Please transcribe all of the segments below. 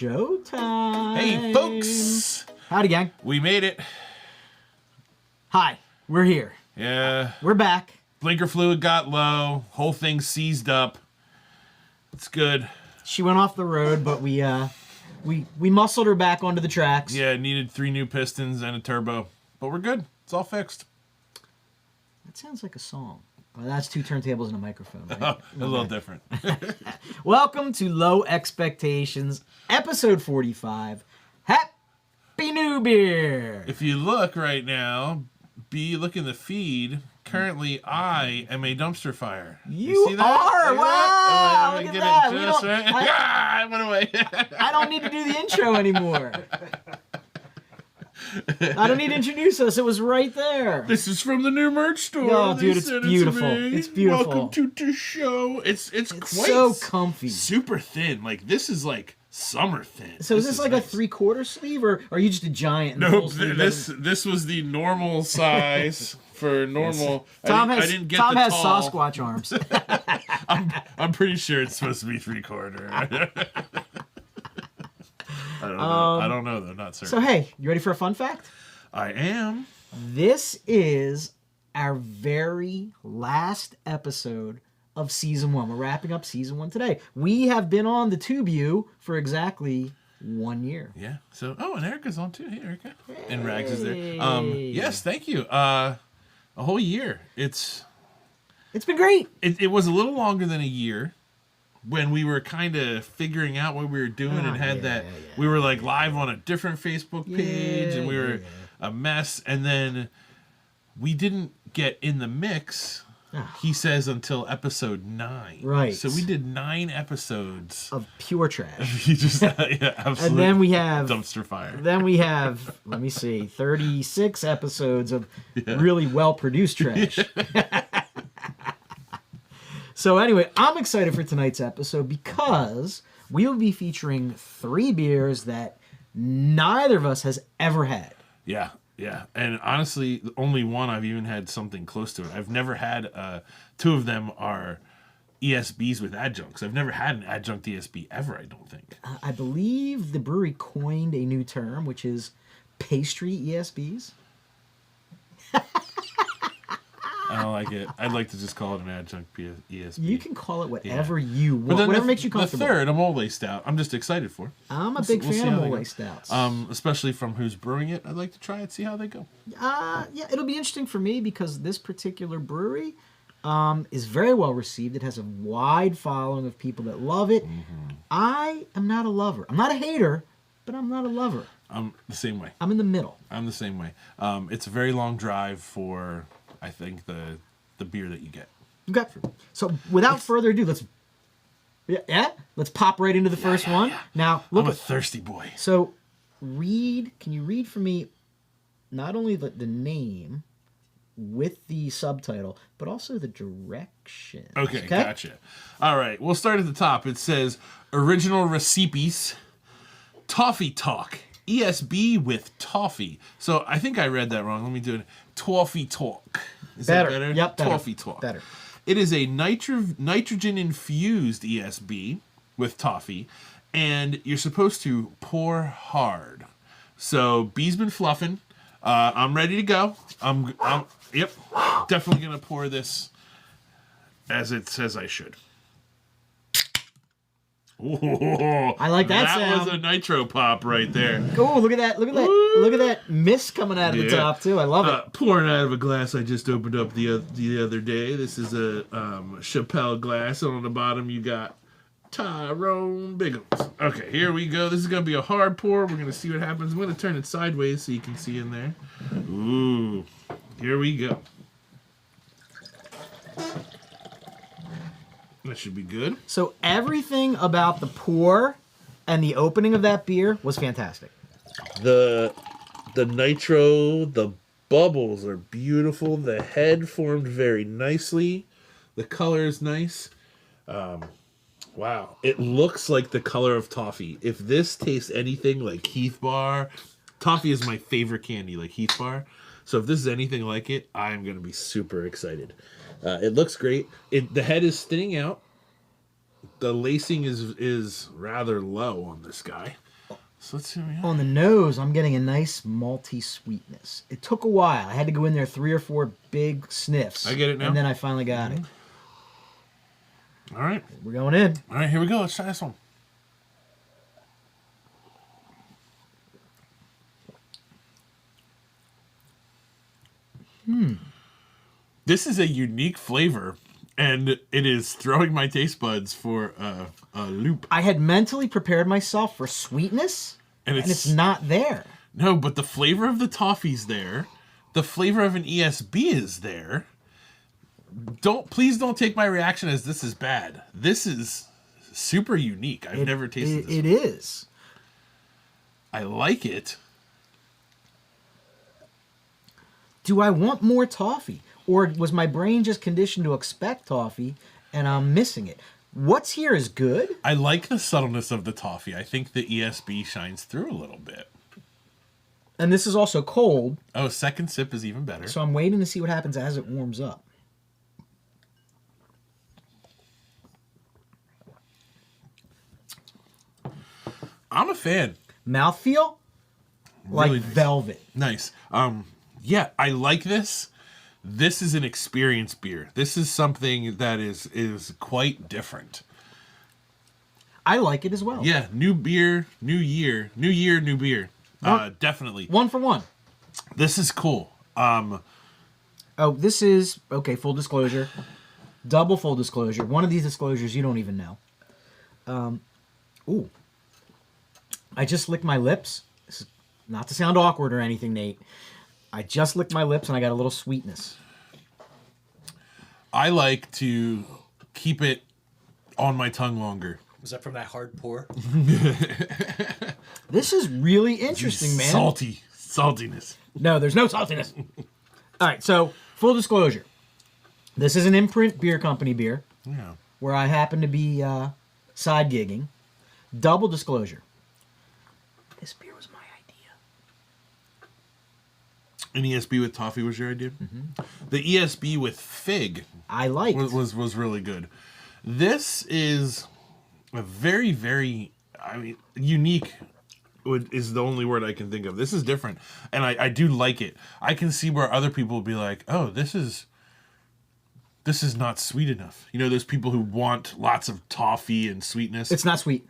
Showtime. Hey, folks. Howdy, gang. We made it. Hi, we're here. Yeah. We're back. Blinker fluid got low. Whole thing seized up. It's good. She went off the road, but we muscled her back onto the tracks. Yeah, needed 3 new pistons and a turbo. But we're good. It's all fixed. That sounds like a song. Well, that's 2 turntables and a microphone, right? A little different. Welcome to Low Expectations, episode 45. Happy New Beer! If you look right now, look in the feed. Currently, I am a dumpster fire. You see that? are! Look Wow! Look at that! I went away. I don't need to do the intro anymore. I don't need to introduce us. It was right there. This is from the new merch store. Oh, dude, it's beautiful. It's beautiful. Welcome to the show. It's quite so comfy. Super thin. Like, this is like summer thin. So is this like nice. A 3/4 sleeve, or are you just a giant? Nope. This was the normal size for normal. Tom I didn't get Tom the has tall. Sasquatch arms. I'm pretty sure it's supposed to be 3/4. I don't know though. Not certain. So hey, you ready for a fun fact? I am. This is our very last episode of season 1. We're wrapping up season 1 today. We have been on the TubeU for exactly 1 year. Yeah. So and Erica's on too. Hey, Erica. And Rags is there. Yes, thank you. A whole year. It's been great. It was a little longer than a year. When we were kind of figuring out what we were doing and had we were like live on a different Facebook page and we were a mess. And then we didn't get in the mix, he says, until episode 9. Right. So we did 9 episodes of pure trash. You just, absolutely. And then we have dumpster fire. Then we have, let me see, 36 episodes of really well-produced trash. So anyway, I'm excited for tonight's episode because we will be featuring 3 beers that neither of us has ever had. Yeah. And honestly, only one I've even had something close to it. I've never had, 2 of them are ESBs with adjuncts. I've never had an adjunct ESB ever, I don't think. I believe the brewery coined a new term, which is pastry ESBs. I don't like it. I'd like to just call it an adjunct ESB. You can call it whatever you want. Whatever makes you comfortable. The third, a mole stout, I'm just excited for. I'm a big fan of mole stouts. Especially from who's brewing it. I'd like to try it, see how they go. Yeah, it'll be interesting for me because this particular brewery is very well received. It has a wide following of people that love it. Mm-hmm. I am not a lover. I'm not a hater, but I'm not a lover. I'm the same way. I'm in the middle. I'm the same way. It's a very long drive for, I think, the beer that you get. Okay. So without further ado, let's pop right into the first one. Yeah. Now, look, I'm a thirsty boy. So can you read for me not only the name with the subtitle, but also the directions? Okay, gotcha. All right, we'll start at the top. It says, original recipes, Toffee Talk. ESB with Toffee. So I think I read that wrong. Let me do it. Toffee Talk. Is that better? Yep, better. Toffee Talk. Better. It is a nitrogen-infused ESB with toffee, and you're supposed to pour hard. So B's been fluffing. I'm ready to go. I'm definitely going to pour this as it says I should. Oh, I like that sound. That was a nitro pop right there. Oh, look at that. Look at that. Look at that mist coming out of the top, too. I love it. Pouring out of a glass I just opened up the other day. This is a Chappelle glass. And on the bottom, you got Tyrone Biggums. Okay, here we go. This is going to be a hard pour. We're going to see what happens. I'm going to turn it sideways so you can see in there. Ooh, here we go. That should be good. So everything about the pour and the opening of that beer was fantastic. The nitro, the bubbles are beautiful. The head formed very nicely. The color is nice. Wow. It looks like the color of toffee. If this tastes anything like Heath Bar, toffee is my favorite candy, like Heath Bar. So if this is anything like it, I'm going to be super excited. It looks great. The head is thinning out. The lacing is rather low on this guy. So let's see what we have. On the nose, I'm getting a nice malty sweetness. It took a while. I had to go in there 3 or 4 big sniffs. I get it now. And then I finally got it. All right. We're going in. All right, here we go. Let's try this one. This is a unique flavor, and it is throwing my taste buds for a loop. I had mentally prepared myself for sweetness, and it's not there. No, but the flavor of the toffee's there. The flavor of an ESB is there. Please don't take my reaction as this is bad. This is super unique. I've never tasted this. It is. I like it. Do I want more toffee? Or was my brain just conditioned to expect toffee and I'm missing it? What's here is good. I like the subtleness of the toffee. I think the ESB shines through a little bit. And this is also cold. Oh, second sip is even better. So I'm waiting to see what happens as it warms up. I'm a fan. Mouthfeel? Like Really nice. velvet. Nice. Yeah, I like this. This is an experience beer. This is something that is quite different. I like it as well. Yeah, new beer, new year, new beer. Definitely. 1 for 1. This is cool. Oh, this is, okay, full disclosure. Double full disclosure. One of these disclosures you don't even know. Ooh. I just licked my lips. This is not to sound awkward or anything, Nate. I just licked my lips and I got a little sweetness. I like to keep it on my tongue longer. Was that from that hard pour? This is really interesting, man. Saltiness. No, there's no saltiness. All right, so full disclosure. This is an Imprint Beer Company beer Yeah. where I happen to be side gigging. Double disclosure. This beer was my idea. An ESB with toffee was your idea? Mm-hmm. The ESB with fig I liked. was really good. This is a very, very, unique is the only word I can think of. This is different, and I do like it. I can see where other people will be like, oh, this is not sweet enough. You know, there's people who want lots of toffee and sweetness. It's not sweet.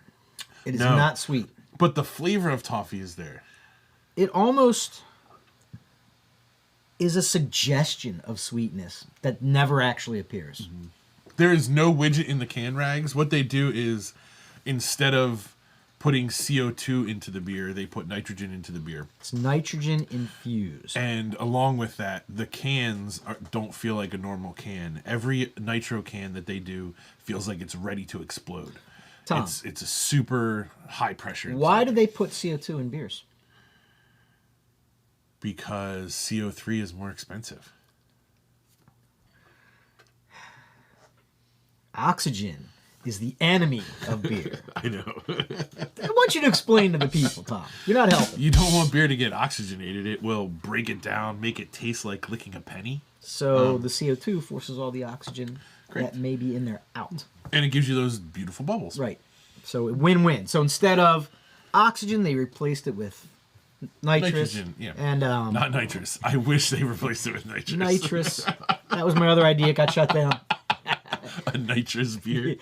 It is not sweet. But the flavor of toffee is there. It almost is a suggestion of sweetness that never actually appears. Mm-hmm. There is no widget in the can rags. What they do is, instead of putting CO2 into the beer, they put nitrogen into the beer. It's nitrogen infused. And along with that, the cans don't feel like a normal can. Every nitro can that they do feels like it's ready to explode. Tom, it's a super high pressure. Why do they put CO2 in beers? Because CO3 is more expensive. Oxygen is the enemy of beer. I know. I want you to explain to the people, Tom. You're not helping. You don't want beer to get oxygenated. It will break it down, make it taste like licking a penny. So the CO2 forces all the oxygen that may be in there out. And it gives you those beautiful bubbles. Right. So win-win. So instead of oxygen, they replaced it with nitrous. Nitrogen, yeah. And Not nitrous. I wish they replaced it with nitrous. nitrous. That was my other idea. It got shut down. A nitrous beer.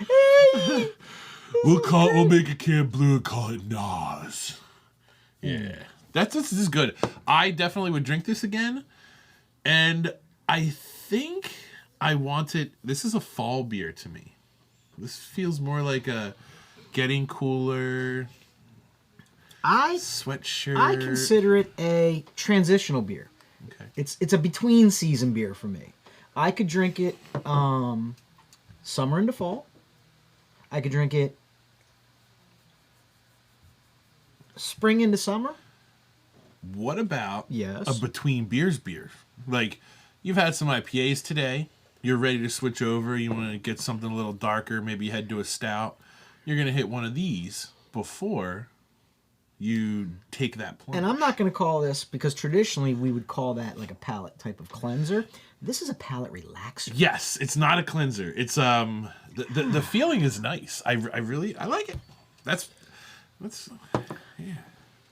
We'll make a can blue and call it Nas. Yeah. This is good. I definitely would drink this again. And I think I want it. This is a fall beer to me. This feels more like a getting cooler sweatshirt. I consider it a transitional beer. Okay. It's a between season beer for me. I could drink it summer into fall. I could drink it spring into summer. What about Yes. a between beers beer? Like, you've had some IPAs today. You're ready to switch over. You want to get something a little darker. Maybe head to a stout. You're going to hit one of these before you take that plunge. And I'm not going to call this, because traditionally we would call that like a palate type of cleanser. This is a palate relaxer. Yes, it's not a cleanser. It's the feeling is nice. I like it. That's yeah.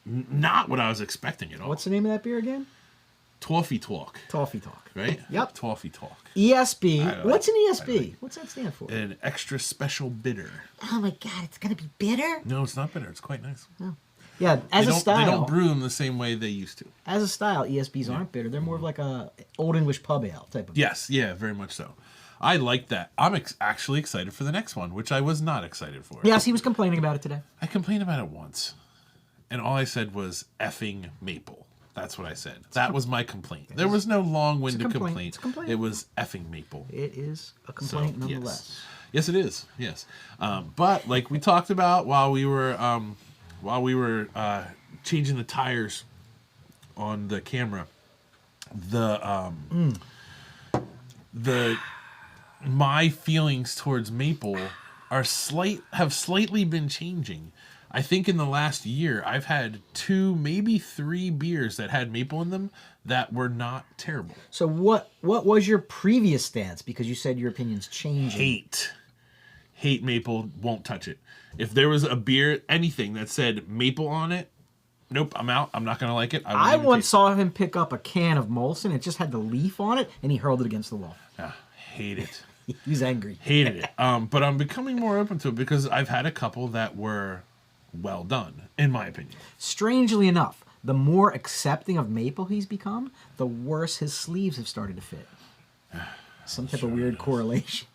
not what I was expecting at all. What's the name of that beer again? Toffee Talk, Toffee Talk. right? Yep. Toffee Talk. ESB. What's an I ESB? like- What's that stand for? An extra special bitter. Oh my god, it's gonna be bitter. No, it's not bitter. It's quite nice. Yeah, as They a don't, style. they don't brew them the same way they used to. As a style, ESBs aren't bitter. They're more of like a old English pub ale type of. Yes, yeah, very much so. I like that. I'm actually excited for the next one, which I was not excited for. Yes, he was complaining about it today. I complained about it once, and all I said was effing maple. That's what I said. That was my complaint. There was no long-winded complaint. It's a complaint. It was effing maple. It is a complaint So, nonetheless. Yes, it is. Yes, but like we talked about while we were changing the tires on the camera, my feelings towards maple have slightly been changing. I think in the last year I've had 2, maybe 3 beers that had maple in them that were not terrible. So what was your previous stance? Because you said your opinion's changing. Hate maple, won't touch it. If there was a beer, anything that said maple on it, nope, I'm out. I'm not going to like it. I once saw him pick up a can of Molson. It just had the leaf on it, and he hurled it against the wall. Hate it. He was angry. Hated it. But I'm becoming more open to it because I've had a couple that were well done, in my opinion. Strangely enough, the more accepting of maple he's become, the worse his sleeves have started to fit. Some type of weird correlation.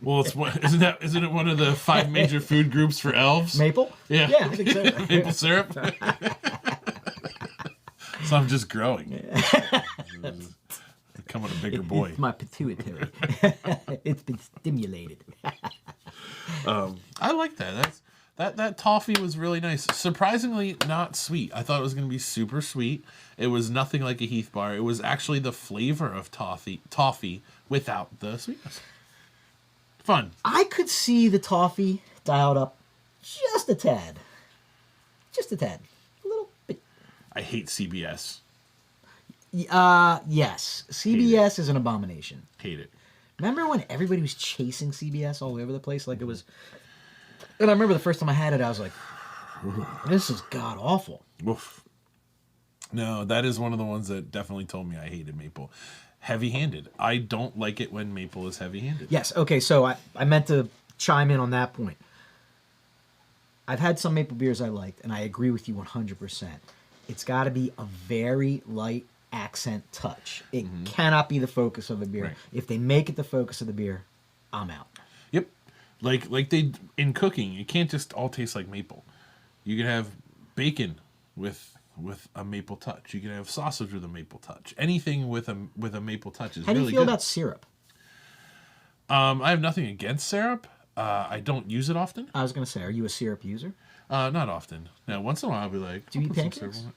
Well, isn't it one of the 5 major food groups for elves? Maple? Yeah. Yeah, I think so. Maple syrup. So I'm just growing. Becoming a bigger boy. It's my pituitary. It's been stimulated. I like that. That toffee was really nice. Surprisingly not sweet. I thought it was going to be super sweet. It was nothing like a Heath bar. It was actually the flavor of toffee without the sweetness. Fun. I could see the toffee dialed up just a tad. Just a tad. A little bit. I hate CBS. Yes. CBS is an abomination. Hate it. Remember when everybody was chasing CBS all over the place? Like it was... And I remember the first time I had it, I was like, this is god-awful. Oof. No, that is one of the ones that definitely told me I hated maple. Heavy-handed. I don't like it when maple is heavy-handed. Yes, okay, so I meant to chime in on that point. I've had some maple beers I liked, and I agree with you 100%. It's got to be a very light accent touch. It cannot be the focus of a beer. Right. If they make it the focus of the beer, I'm out. Yep. Like they in cooking, it can't just all taste like maple. You can have bacon with a maple touch. You can have sausage with a maple touch. Anything with a maple touch is How do really you feel good. about syrup? I have nothing against syrup. I don't use it often. I was going to say, are you a syrup user? Not often. Now, once in a while, I'll be like, Do you I'll eat put some syrup pancakes? on it.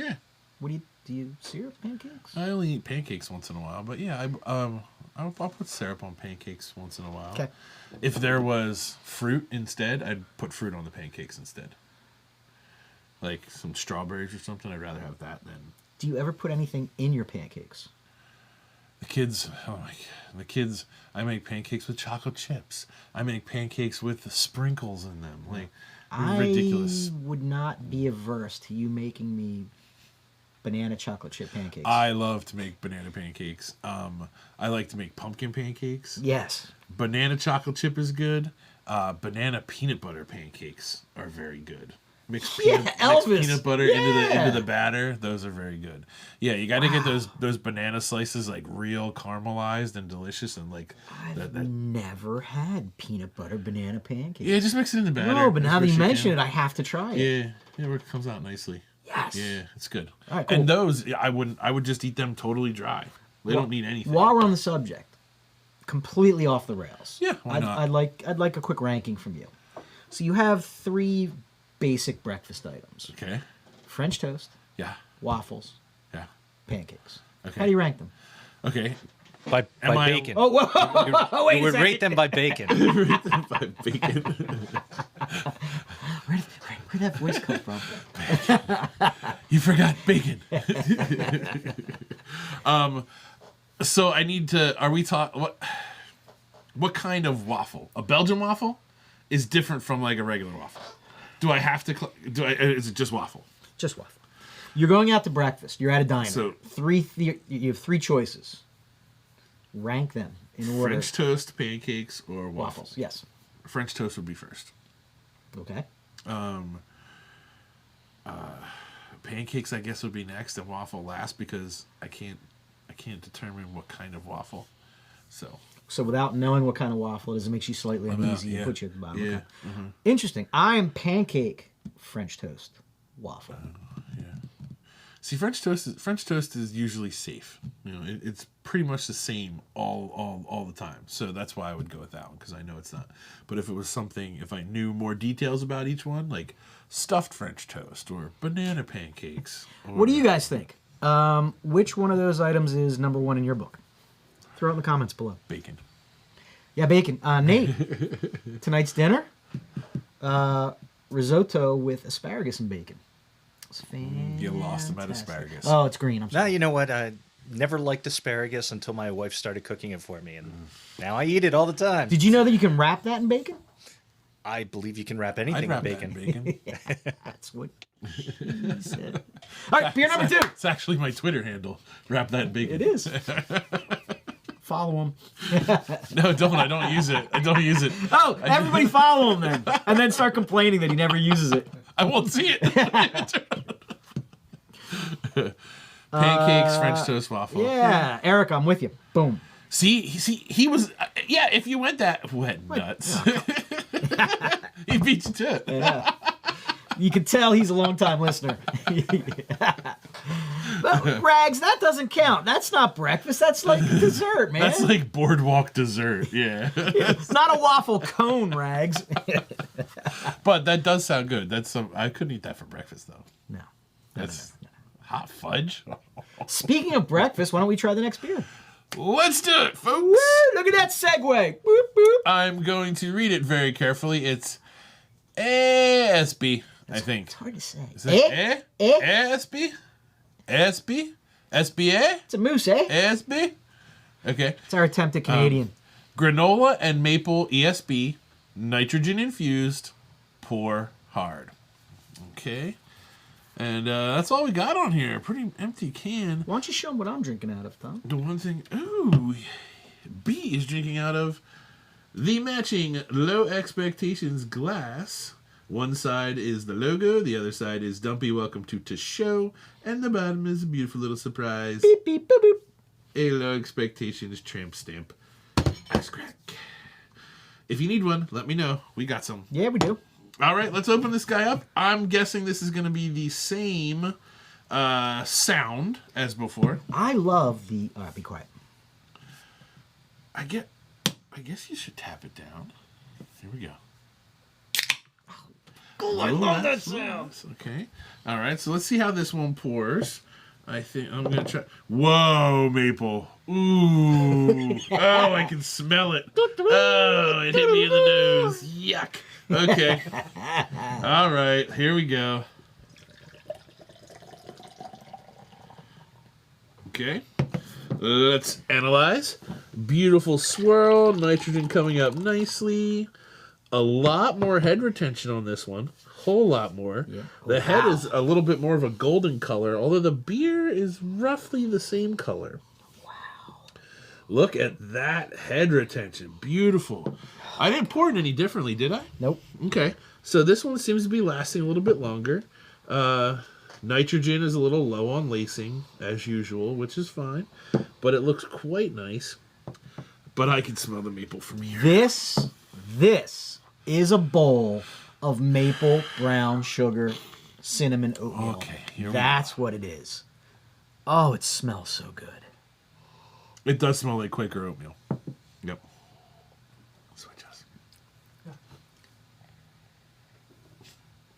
Yeah. What do you syrup pancakes? I only eat pancakes once in a while, but yeah, I'll put syrup on pancakes once in a while. Okay. If there was fruit instead, I'd put fruit on the pancakes instead. Like some strawberries or something. I'd rather have that than Do you ever put anything in your pancakes? the kids. Oh my god, the kids! I make pancakes with chocolate chips. I make pancakes with sprinkles in them. Like ridiculous. I would not be averse to you making me banana chocolate chip pancakes. I love to make banana pancakes. I like to make pumpkin pancakes. Yes. Banana chocolate chip is good. Banana peanut butter pancakes are very good. Mix Elvis. peanut butter Yeah. into the batter. Those are very good. Yeah, you got to get those banana slices like real caramelized and delicious and like I've never had peanut butter banana pancakes. Yeah, just mix it in the batter. No, but now that you Wish mention can. it, I have to try it. Yeah, it comes out nicely. Yes. Yeah, it's good. All right, cool. And those, I would just eat them totally dry. They don't need anything. While we're on the subject, completely off the rails. Yeah, why not? I'd like a quick ranking from you. So you have 3 basic breakfast items: Okay. French toast, Yeah. waffles, Yeah. pancakes. Okay. How do you rank them? Okay. By Am I- bacon. Oh, whoa! Wait you a would second. rate them by bacon. Bacon. Where'd that voice come from? You forgot bacon. So I need to. Are we talking? What kind of waffle? A Belgian waffle is different from like a regular waffle. Do I have to? Is it just waffle? Just waffle. You're going out to breakfast. You're at a diner. So you have 3 choices. Rank them in order. French toast, pancakes, or Waffles. Yes. French toast would be first. Okay. Pancakes, I guess, would be next, and waffle last because I can't determine what kind of waffle. So without knowing what kind of waffle it is, it makes you slightly uneasy and put you at the bottom. Yeah. Okay. Interesting. I am pancake, French toast, waffle. See, French toast is usually safe. You know, it's pretty much the same all the time. So that's why I would go with that one, because I know it's not. But if it was something, if I knew more details about each one, like stuffed French toast or banana pancakes. What do you guys think? Which one of those items is number 1 in your book? Throw it in the comments below. Bacon. Yeah, bacon. Nate, tonight's dinner, risotto with asparagus and bacon. It's fantastic. You lost him at asparagus. Oh, it's green. I'm Now, sorry. you know what? I never liked asparagus until my wife started cooking it for me, and now I eat it all the time. Did you know that you can wrap that in bacon? I believe you can wrap I'd anything wrap in that in bacon. bacon. That's what she said. All right, beer number 2. It's actually my Twitter handle. Wrap that in bacon. It is. Follow him. No, don't. I don't use it. I don't use it. Oh, everybody follow him then. And then start complaining that he never uses it. I won't see it. Pancakes, French toast, waffle. Yeah. Eric, I'm with you. Boom. See, he was. Yeah, if you went that wet nuts, he beat you to it. Yeah. You can tell he's a long-time listener. But, Rags, that doesn't count. That's not breakfast. That's like dessert, man. That's like boardwalk dessert. Yeah. It's not a waffle cone, Rags. But that does sound good. That's some. I couldn't eat that for breakfast though. No. That's hot fudge. Speaking of breakfast, why don't we try the next beer? Let's do it, folks. Woo! Look at that segue. Boop, boop. I'm going to read it very carefully. It's ASB, I think. It's hard to say. Is that ASB? ASB? SBA? It's a moose, eh? ASB? Okay. It's our attempt at Canadian. Granola and maple ESB, nitrogen infused, pour hard. Okay. And that's all we got on here. Pretty empty can. Why don't you show them what I'm drinking out of, Tom? The one thing, ooh, B is drinking out of the matching Low Expectations glass. One side is the logo, the other side is Dumpy Welcome to Show, and the bottom is a beautiful little surprise. Beep, beep, boop, boop. A Low Expectations tramp stamp. Ice crack. If you need one, let me know. We got some. Yeah, we do. All right, let's open this guy up. I'm guessing this is going to be the same sound as before. I love the... All right, be quiet. I guess you should tap it down. Here we go. Oh, I love that sound. Okay. All right, so let's see how this one pours. I think I'm going to try. Whoa, maple. Ooh. Oh, I can smell it. Oh, it hit me in the nose. Yuck. Okay. All right, here we go. Okay. Let's analyze. Beautiful swirl. Nitrogen coming up nicely. A lot more head retention on this one. Whole lot more. Yeah. The head is a little bit more of a golden color, although the beer is roughly the same color. Wow. Look at that head retention. Beautiful. I didn't pour it any differently, did I? Nope. Okay. So this one seems to be lasting a little bit longer. Nitrogen is a little low on lacing, as usual, which is fine. But it looks quite nice. But I can smell the maple from here. This is a bowl of maple brown sugar cinnamon oatmeal. Okay, here That's what it is. Oh, it smells so good. It does smell like Quaker oatmeal. Yep. Switch us.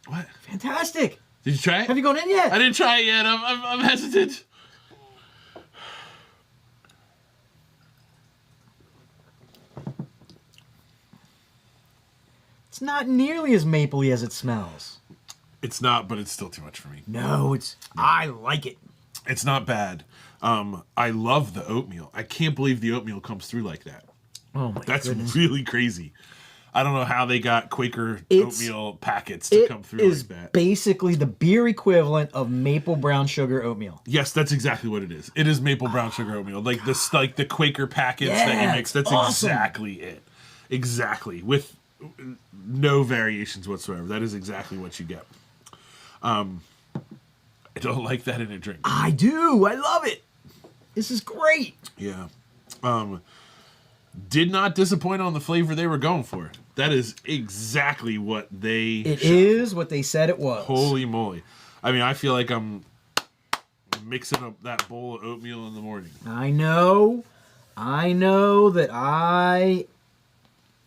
What? Fantastic. Did you try it? Have you gone in yet? I didn't try it yet. I'm hesitant. It's not nearly as mapley as it smells. It's not, but it's still too much for me. No, I like it. It's not bad. I love the oatmeal. I can't believe the oatmeal comes through like that. Oh my That's goodness. really crazy. I don't know how they got Quaker oatmeal packets to come through like that. Basically the beer equivalent of maple brown sugar oatmeal. Yes, that's exactly what it is. It is maple brown sugar oatmeal, like the Quaker packets that you mix. That's awesome. Exactly it. Exactly, with no variations whatsoever. That is exactly what you get. I don't like that in a drink. I do. I love it. This is great. Yeah. Did not disappoint on the flavor they were going for. That is exactly what they... It is what they said it was. Holy moly. I mean, I feel like I'm mixing up that bowl of oatmeal in the morning. I know that I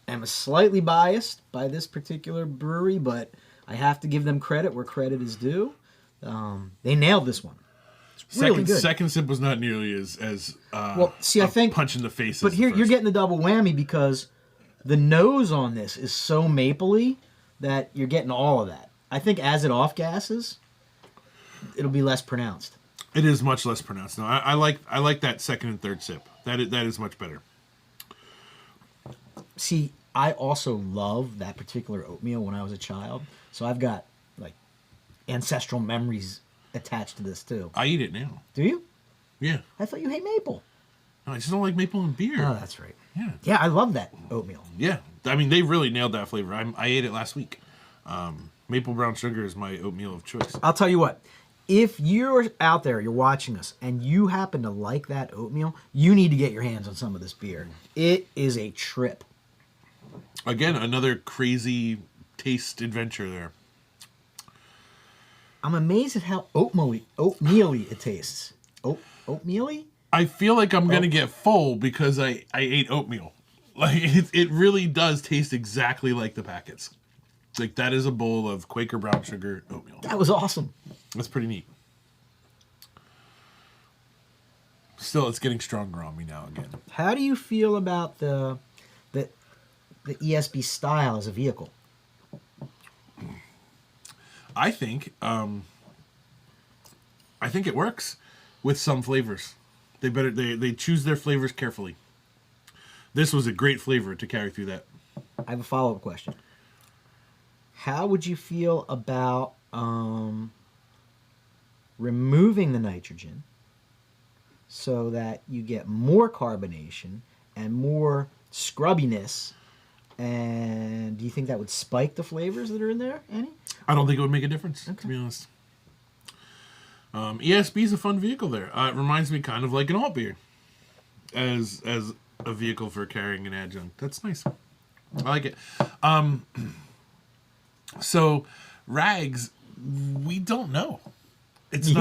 am slightly biased by this particular brewery, but I have to give them credit where credit is due. They nailed this one. Really good. Second sip was not nearly as well. See, I think punch in the face. But here you're getting the double whammy because the nose on this is so mapley that you're getting all of that. I think as it off gases, it'll be less pronounced. It is much less pronounced. No, I like that second and third sip. That is much better. See, I also love that particular oatmeal when I was a child, so I've got like ancestral memories attached to this too. I eat it now. Do you? Yeah. I thought you hate maple. No, I just don't like maple in beer. Oh, that's right. Yeah. Yeah, I love that oatmeal. Yeah. I mean, they really nailed that flavor. I ate it last week. Maple brown sugar is my oatmeal of choice. I'll tell you what. If you're out there, you're watching us, and you happen to like that oatmeal, you need to get your hands on some of this beer. It is a trip. Again, another crazy taste adventure there. I'm amazed at how oatmeal-y it tastes. Oatmeal-y? I feel like I'm going to get full because I ate oatmeal. Like, it really does taste exactly like the packets. Like, that is a bowl of Quaker brown sugar oatmeal. That was awesome. That's pretty neat. Still, it's getting stronger on me now again. How do you feel about the ESB style as a vehicle? I think it works with some flavors. They choose their flavors carefully. This was a great flavor to carry through that. I have a follow-up question. How would you feel about removing the nitrogen so that you get more carbonation and more scrubbiness? And do you think that would spike the flavors that are in there, Annie? I don't think it would make a difference, to be honest. ESB is a fun vehicle there. It reminds me kind of like an alt beer as a vehicle for carrying an adjunct. That's nice. I like it. So, Rags, we don't know. It's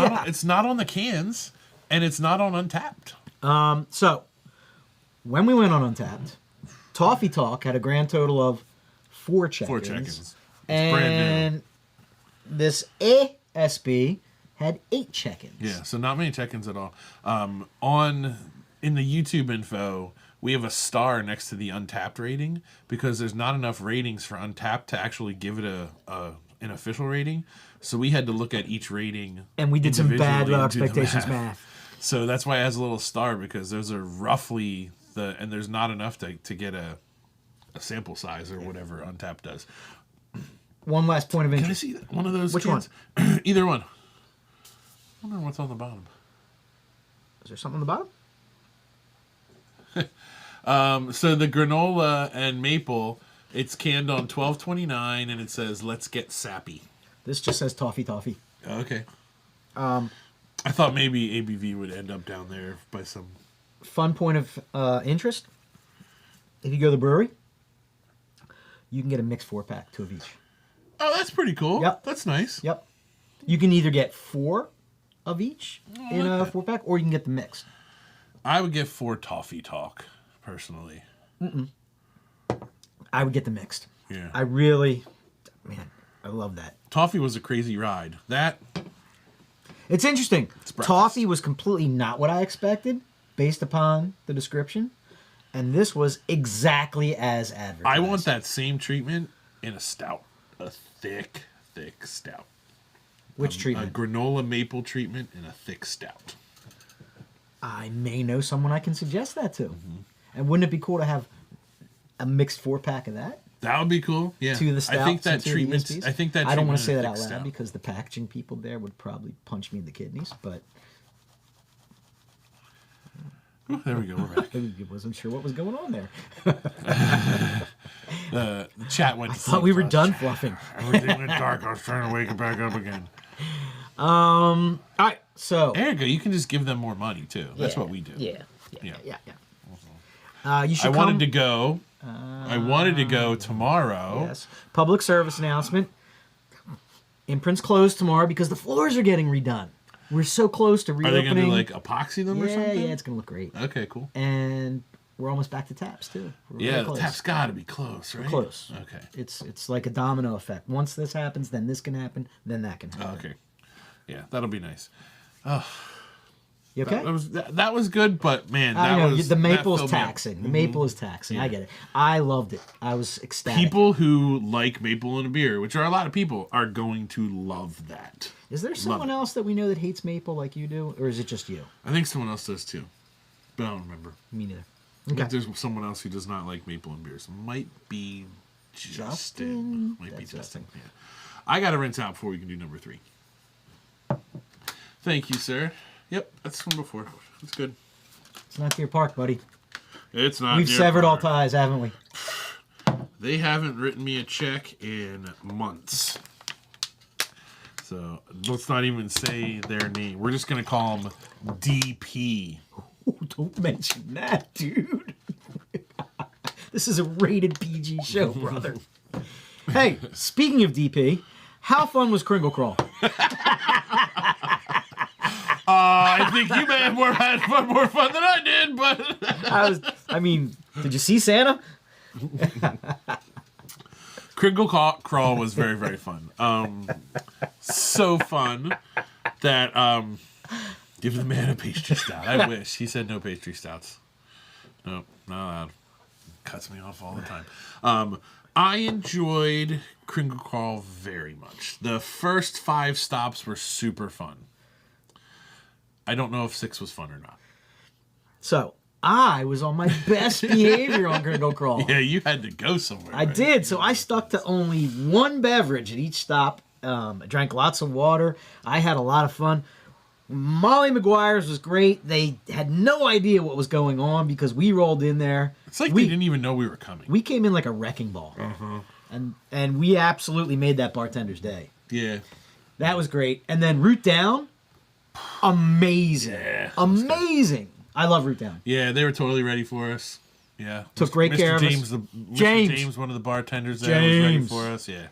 not on the cans, and it's not on UnTappd. So, when we went on UnTappd, Toffee Talk had a grand total of 4 check-ins. 4 check-ins. It's brand new. This ASB had 8 check-ins. Yeah, so not many check-ins at all. In the YouTube info, we have a star next to the UnTappd rating because there's not enough ratings for UnTappd to actually give it an official rating. So we had to look at each rating. And we did some bad low expectations math. So that's why it has a little star, because those are roughly and there's not enough to get a sample size or whatever UnTappd does. One last point of interest. Can I see one of those? Which cans? one? Either one. I wonder what's on the bottom. Is there something on the bottom? So the granola and maple, it's canned on 12/29, and it says "Let's get sappy." This just says Toffee. Okay. I thought maybe ABV would end up down there by some. Fun point of interest. If you go to the brewery, you can get a mixed 4-pack, 2 of each. Oh, that's pretty cool. Yep. That's nice. Yep. You can either get 4 of each in a 4-pack, or you can get the mixed. I would get 4 Toffee Talk, personally. I would get the mixed. Yeah. I love that. Toffee was a crazy ride. It's interesting. breakfast. Toffee was completely not what I expected, based upon the description, and this was exactly as advertised. I want that same treatment in a stout. A thick stout. Which treatment? A granola maple treatment in a thick stout. I may know someone I can suggest that to. And wouldn't it be cool to have a mixed 4-pack of that? That would be cool. Yeah. To the stouts, I think that and to the treatment. ESBs. I think that. I don't want to say treatment that is out loud stout. because the packaging people there would probably punch me in the kidneys. But Ooh, there we go. We're back. I wasn't sure what was going on there. The chat went. I thought we were done fluffing. Everything went dark. I was trying to wake it back up again. All right, so There you go. You can just give them more money too. That's what we do. Yeah. Yeah. You should I come. wanted to go. I wanted to go tomorrow. Yes. Public service announcement. Imprint's closed tomorrow because the floors are getting redone. We're so close to Are reopening. they going to like epoxy them or something? Yeah, it's gonna look great. Okay, cool. And we're almost back to taps too. We're Yeah, very the close. tap's got to be close, right? Close. Okay. It's like a domino effect. Once this happens, then this can happen, then that can happen. Oh, okay. Yeah, that'll be nice. You okay? That was good, but man, I that know was the that maple is filled me up. taxing. The maple is taxing. I get it. I loved it. I was ecstatic. People who like maple in a beer, which are a lot of people, are going to love that. Is there someone it. else that we know that hates maple like you do, or is it just you? I think someone else does too, but I don't remember. Me neither. If Okay. there's someone else who does not like maple in beers, might be Justin. Might be That's Justin. Yeah. I got to rinse out before we can do number 3. Thank you, sir. Yep, that's from before. It's good. It's not Deer Park, buddy. It's not. We've Deer severed all Park. ties, haven't we? They haven't written me a check in months. So let's not even say their name. We're just going to call them DP. Ooh, don't mention that, dude. This is a rated PG show, brother. Hey, speaking of DP, how fun was Kringle Crawl? I think you may have had more fun than I did, but I mean, did you see Santa? Kringle Crawl was very, very fun. So fun that give the man a pastry stout. I wish. He said no pastry stouts. Nope, not allowed. Cuts me off all the time. I enjoyed Kringle Crawl very much. The first 5 stops were super fun. I don't know if 6 was fun or not. So, I was on my best behavior on Kringle Crawl. Yeah, you had to go somewhere. I right? did. So I stuck to only one beverage at each stop. I drank lots of water. I had a lot of fun. Molly McGuire's was great. They had no idea what was going on because we rolled in there. It's like they didn't even know we were coming. We came in like a wrecking ball. And we absolutely made that bartender's day. Yeah. That was great. And then Root Down, amazing. Yeah. Amazing. I love Root Down. Yeah, they were totally ready for us. Yeah. Took great care of us. Mr. James. James, one of the bartenders there, was ready James. for us. Yeah.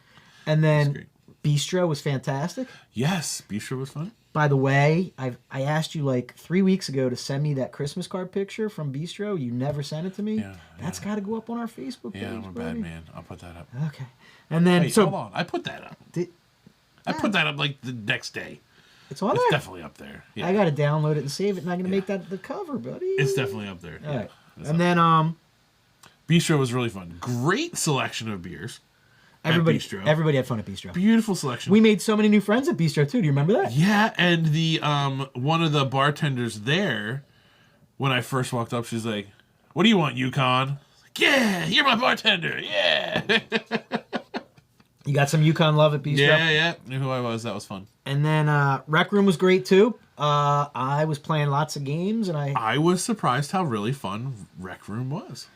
And then great. Bistro was fantastic. Yes, Bistro was fun. By the way, I asked you like 3 weeks ago to send me that Christmas card picture from Bistro. You never sent it to me. Yeah, That's got to go up on our Facebook page. Yeah, I'm a bad buddy. man. I'll put that up. Okay. And then Wait, so hold on. I put that up. Did, I put that up like the next day. it's on It's there. definitely up there. Yeah. I got to download it and save it, and I'm gonna make that the cover, buddy. It's definitely up there. All Yeah. right. It's And up then Bistro was really fun. Great selection of beers. everybody Bistro. had fun at Bistro. Beautiful selection. We made so many new friends at Bistro too. Do you remember that? Yeah, and the one of the bartenders there, when I first walked up, she's like, "What do you want, Yukon?" Like, yeah, you're my bartender. Yeah. You got some Yukon love at Bistro. Yeah. Knew who I was. That was fun. And then Rec Room was great too. I was playing lots of games, and I was surprised how really fun Rec Room was.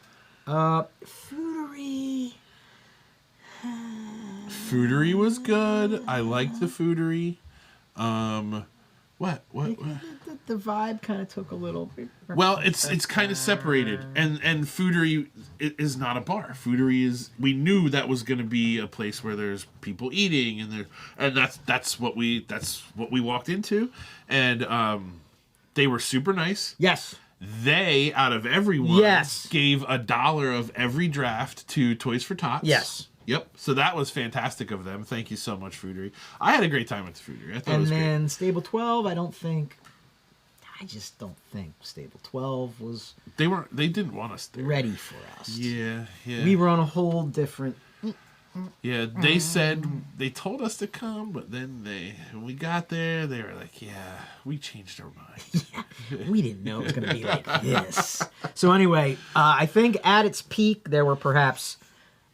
Foodery. Foodery was good. I liked the Foodery. What? The vibe kind of took a little. Well, it's kind of separated, and Foodery is not a bar. Foodery is. We knew that was going to be a place where there's people eating, and that's what we walked into, and they were super nice. Yes. They, out of everyone, Yes. gave $1 of every draft to Toys for Tots. Yes. Yep. So that was fantastic of them. Thank you so much, Foodery. I had a great time at the Foodery. I thought it And was then great. Stable 12, I just don't think Stable 12 was They didn't want us there. ready for us. Yeah. We were on a whole different. Yeah, they said they told us to come, but then when we got there, they were like, "Yeah, we changed our mind." We didn't know it was going to be like this. So anyway, I think at its peak there were perhaps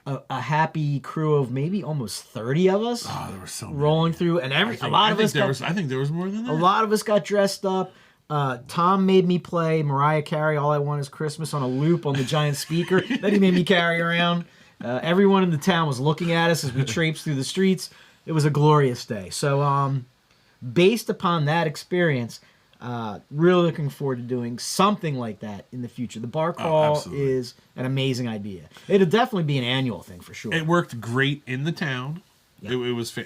a happy crew of maybe almost 30 of us. Oh, there were so many. Rolling through, and I think there was more than that. A lot of us got dressed up. Tom made me play Mariah Carey, All I Want Is Christmas, on a loop on the giant speaker that he made me carry around. Everyone in the town was looking at us as we traipsed through the streets. It was a glorious day. So based upon that experience, really looking forward to doing something like that in the future. The bar crawl is an amazing idea. It'll definitely be an annual thing for sure. It worked great in the town. Yep. It was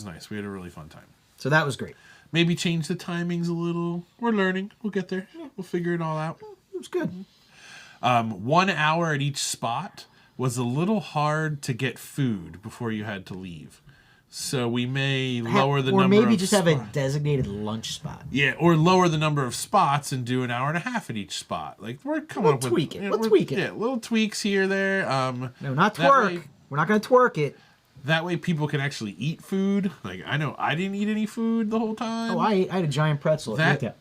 nice. We had a really fun time. So that was great. Maybe change the timings a little. We're learning. We'll get there. Yeah, we'll figure it all out. It was good. 1 hour at each spot was a little hard to get food before you had to leave. So we may lower the number of spots. Or maybe just have a designated lunch spot. Yeah, or lower the number of spots and do an hour and a half at each spot. Like, we're coming up with... We'll tweak it. Yeah, little tweaks here, there. No, not twerk. We're not going to twerk it. That way people can actually eat food. Like, I know I didn't eat any food the whole time. Oh, I had a giant pretzel. I took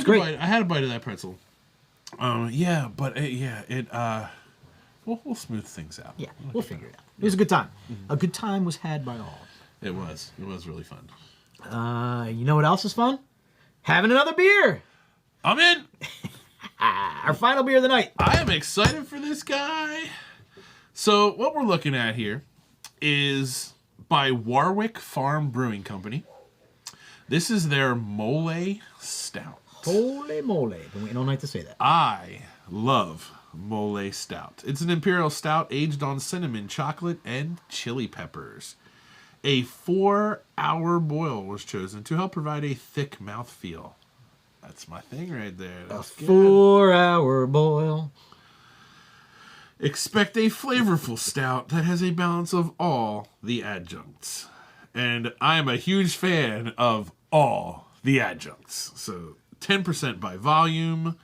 a bite. I had a bite of that pretzel. We'll smooth things out. Yeah, we'll figure it out. It was a good time. Mm-hmm. A good time was had by all. It was really fun. You know what else is fun? Having another beer. I'm in. Our final beer of the night. I am excited for this guy. So what we're looking at here is by Warwick Farm Brewing Company. This is their Mole Stout. Holy moly. Been waiting all night to say that. I love Mole Stout. It's an imperial stout aged on cinnamon, chocolate, and chili peppers. A 4-hour boil was chosen to help provide a thick mouthfeel. That's my thing right there. That's a 4-hour boil. Expect a flavorful stout that has a balance of all the adjuncts. And I am a huge fan of all the adjuncts. So 10% by volume.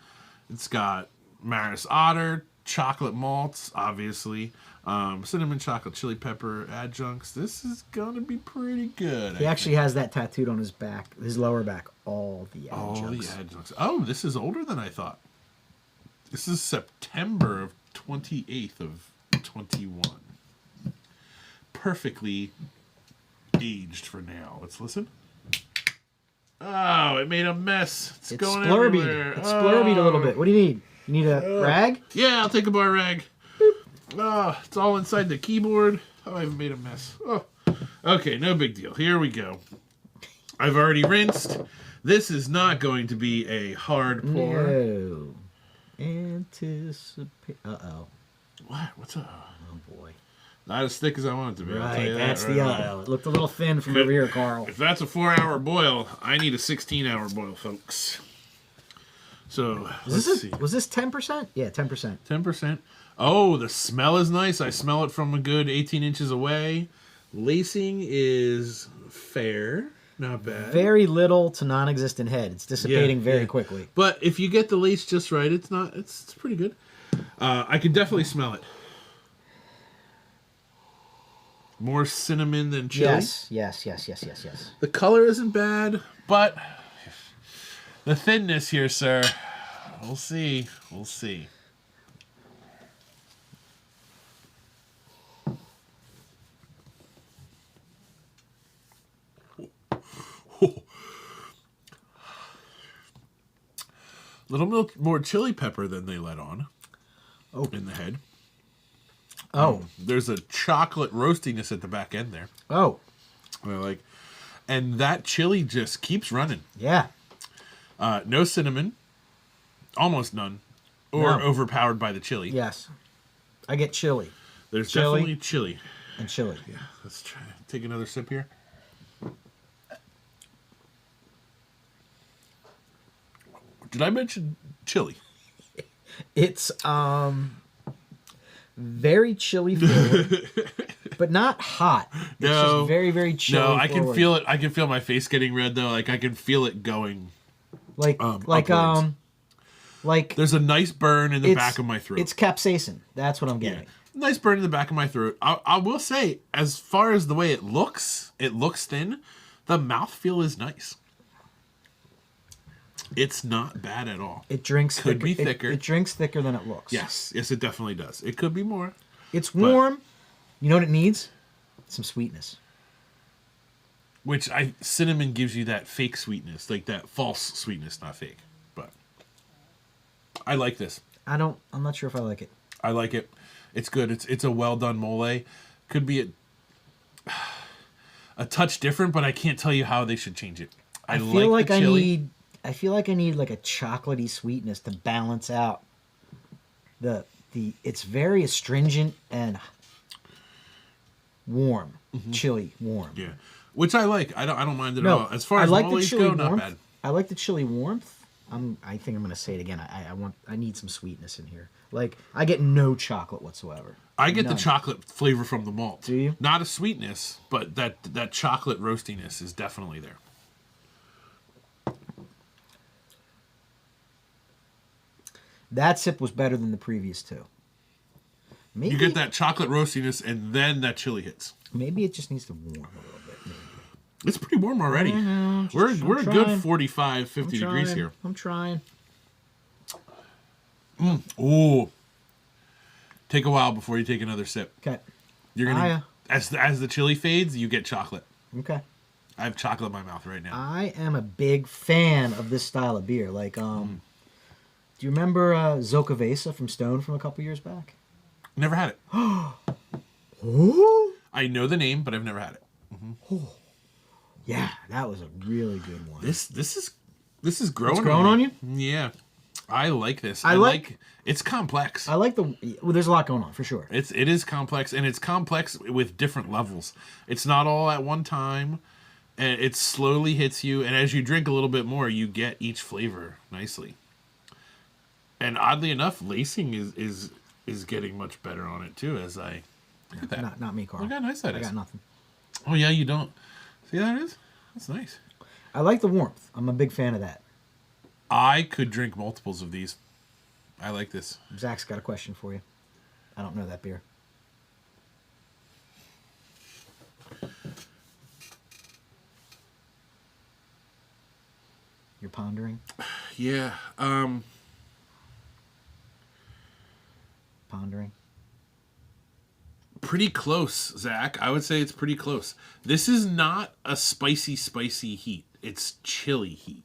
It's got Maris Otter, chocolate malts, obviously. Cinnamon, chocolate, chili pepper adjuncts. This is going to be pretty good. He actually has that tattooed on his back, his lower back. All the adjuncts. All the adjuncts. Oh, this is older than I thought. This is September of 28th of 21. Perfectly aged for now. Let's listen. Oh, it made a mess. It's going everywhere. It's splurbied a little bit. What do you need? You need a rag? Yeah, I'll take a bar rag. Oh, it's all inside the keyboard. Oh, I've made a mess. Oh. Okay, no big deal. Here we go. I've already rinsed. This is not going to be a hard pour. No. Anticipate. Uh-oh. What? What's up? Oh, boy. Not as thick as I want it to be. Right, that's the uh-oh. It looked a little thin from over here, Carl. If that's a 4-hour boil, I need a 16-hour boil, folks. So, let's see. Was this 10%? Yeah, 10%. 10%. Oh, the smell is nice. I smell it from a good 18 inches away. Lacing is fair. Not bad. Very little to non-existent head. It's dissipating very quickly. But if you get the lace just right, it's pretty good. I can definitely smell it. More cinnamon than chili. Yes. The color isn't bad, but the thinness here, sir. We'll see. Little more chili pepper than they let on. Oh, in the head. Oh, there's a chocolate roastiness at the back end there. Oh, and that chili just keeps running. Yeah. No cinnamon, almost none, or overpowered by the chili. Yes, I get chili. There's definitely chili and chili. Yeah, let's try. Take another sip here. Did I mention chili? It's very chili forward, but not hot. It's just very, very chili. No, I can feel it. I can feel my face getting red though. Like I can feel it going. Like there's a nice burn in the back of my throat. It's capsaicin. That's what I'm getting. Yeah. Nice burn in the back of my throat. I will say, as far as the way it looks thin. The mouthfeel is nice. It's not bad at all. It drinks could be thicker. It drinks thicker than it looks. Yes, it definitely does. It could be more. It's warm. You know what it needs? Some sweetness. Cinnamon gives you that fake sweetness, like that false sweetness, not fake. But I like this. I'm not sure if I like it. I like it. It's good. It's a well done mole. Could be a touch different, but I can't tell you how they should change it. I feel like the chili. I feel like I need like a chocolatey sweetness to balance out the. It's very astringent and warm, chili warm. Yeah, which I like. I don't mind it at all. As far as moles go, not bad. I like the chili warmth. I think I'm gonna say it again. I need some sweetness in here. Like I get no chocolate whatsoever. I get the chocolate flavor from the malt. Do you? Not a sweetness, but that chocolate roastiness is definitely there. That sip was better than the previous two. Maybe, you get that chocolate roastiness, and then that chili hits. Maybe it just needs to warm a little bit. Maybe. It's pretty warm already. We're a good 45, 50 degrees here. I'm trying. Ooh. Take a while before you take another sip. Okay. You're gonna as the chili fades, you get chocolate. Okay. I have chocolate in my mouth right now. I am a big fan of this style of beer. Like, do you remember Zokavesa from Stone from a couple years back? Never had it. Ooh. I know the name, but I've never had it. Yeah, that was a really good one. This is growing. It's growing on you? Yeah. I like this. I like it's complex. I like there's a lot going on for sure. It is complex, and it's complex with different levels. It's not all at one time, and it slowly hits you, and as you drink a little bit more, you get each flavor nicely. And oddly enough, lacing is getting much better on it too. As I look at that. Not me, Carl. Look how nice that is. I got nothing. Oh yeah, you don't see how that is? That's nice. I like the warmth. I'm a big fan of that. I could drink multiples of these. I like this. Zach's got a question for you. I don't know that beer. You're pondering? Yeah. Pondering. Pretty close, Zach. I would say it's pretty close. This is not a spicy heat. It's chili heat.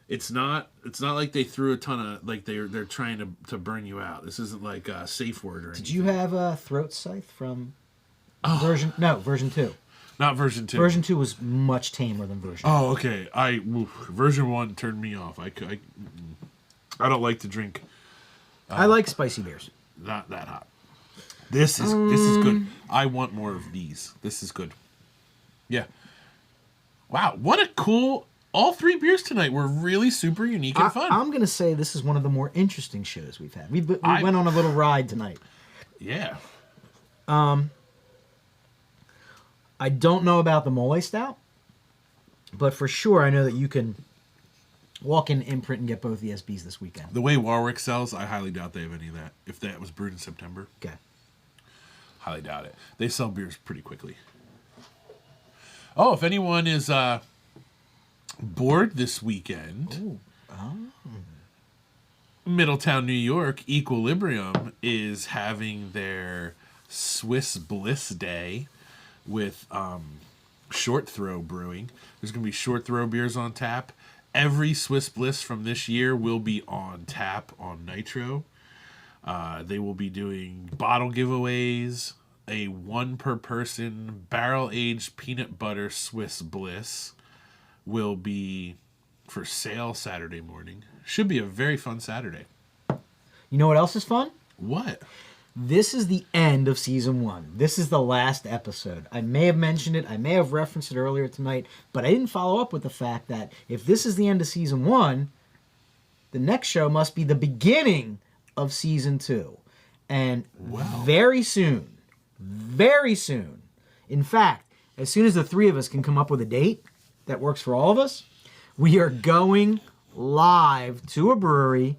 It's not like they threw a ton of like they're trying to burn you out. This isn't like a safe word or anything. Did you have a throat scythe from version 2? Not version 2. Version 2 was much tamer than version 1. Oh, okay. Version 1 turned me off. I don't like to drink. I like spicy beers. Not that hot. This is good. I want more of these. This is good. Yeah. Wow, what a cool. All 3 beers tonight were really super unique and fun. I'm going to say this is one of the more interesting shows we've had. We went on a little ride tonight. Yeah. I don't know about the Mole Stout, but for sure I know that you can walk in Imprint and get both the SBs this weekend. The way Warwick sells, I highly doubt they have any of that. If that was brewed in September. Okay. Highly doubt it. They sell beers pretty quickly. Oh, if anyone is bored this weekend, Middletown, New York, Equilibrium is having their Swiss Bliss Day with Short Throw Brewing. There's going to be Short Throw beers on tap. Every Swiss Bliss from this year will be on tap on Nitro. They will be doing bottle giveaways, a 1 per person barrel-aged peanut butter Swiss Bliss will be for sale Saturday morning. Should be a very fun Saturday. You know what else is fun? What? This is the end of season 1. This is the last episode. I may have mentioned it. I may have referenced it earlier tonight, but I didn't follow up with the fact that if this is the end of season 1, the next show must be the beginning of season 2. And very soon, in fact, as soon as the 3 of us can come up with a date that works for all of us, we are going live to a brewery.